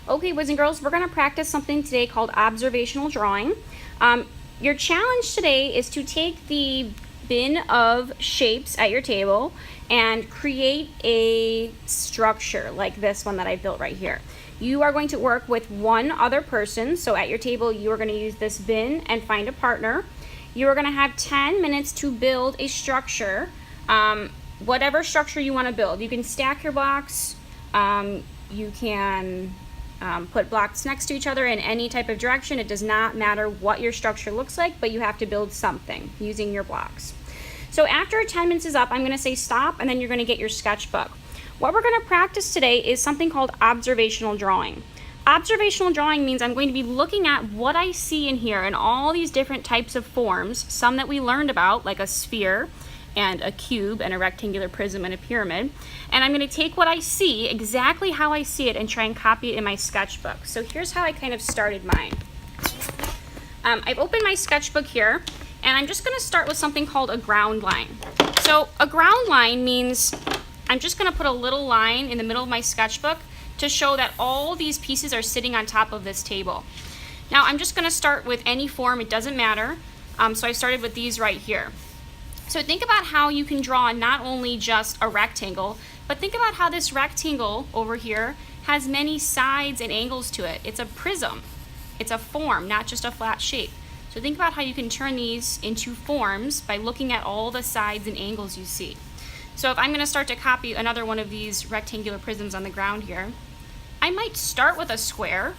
Okay, boys and girls, we're going to practice something today called observational drawing. Your challenge today is to take the bin of shapes at your table and create a structure like this one that I built right here. You are going to work with one other person, so at your table you are going to use this bin and find a partner. You are going to have 10 minutes to build a structure, whatever structure you want to build. You can stack your blocks, you can put blocks next to each other in any type of direction. It does not matter what your structure looks like, but you have to build something using your blocks. So after 10 minutes is up, I'm going to say stop, and then you're going to get your sketchbook. What we're going to practice today is something called observational drawing. Observational drawing means I'm going to be looking at what I see in here in all these different types of forms, some that we learned about, like a sphere and a cube and a rectangular prism and a pyramid. And I'm going to take what I see, exactly how I see it, and try and copy it in my sketchbook. So here's how I kind of started mine. I've opened my sketchbook here, and I'm just going to start with something called a ground line. So a ground line means I'm just going to put a little line in the middle of my sketchbook to show that all these pieces are sitting on top of this table. Now I'm just going to start with any form, it doesn't matter. So I started with these right here. So think about how you can draw not only just a rectangle, but think about how this rectangle over here has many sides and angles to it. It's a prism. It's a form, not just a flat shape. So think about how you can turn these into forms by looking at all the sides and angles you see. So if I'm going to start to copy another one of these rectangular prisms on the ground here, I might start with a square,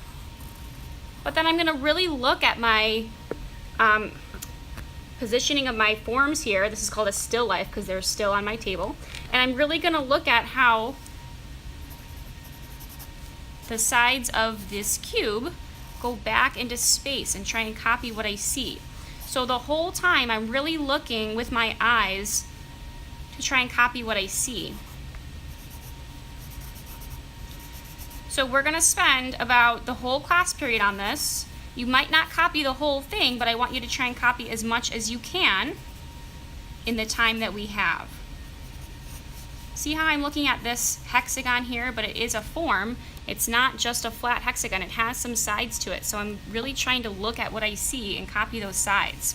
but then I'm going to really look at my positioning of my forms here. This is called a still life because they're still on my table. And I'm really going to look at how the sides of this cube go back into space and try and copy what I see. So the whole time I'm really looking with my eyes to try and copy what I see. So we're going to spend about the whole class period on this. You might not copy the whole thing, but I want you to try and copy as much as you can in the time that we have. See how I'm looking at this hexagon here, but it is a form. It's not just a flat hexagon. It has some sides to it. So I'm really trying to look at what I see and copy those sides.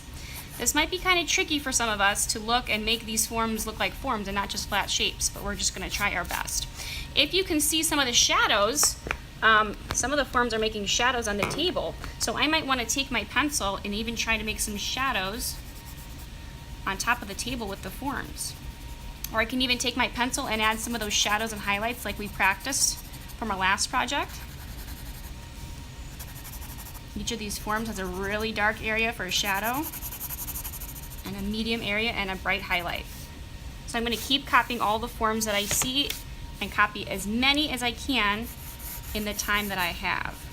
This might be kind of tricky for some of us to look and make these forms look like forms and not just flat shapes, but we're just going to try our best. If you can see some of the shadows, some of the forms are making shadows on the table. So I might want to take my pencil and even try to make some shadows on top of the table with the forms. Or I can even take my pencil and add some of those shadows and highlights like we practiced from our last project. Each of these forms has a really dark area for a shadow, and a medium area and a bright highlight. So I'm going to keep copying all the forms that I see and copy as many as I can in the time that I have.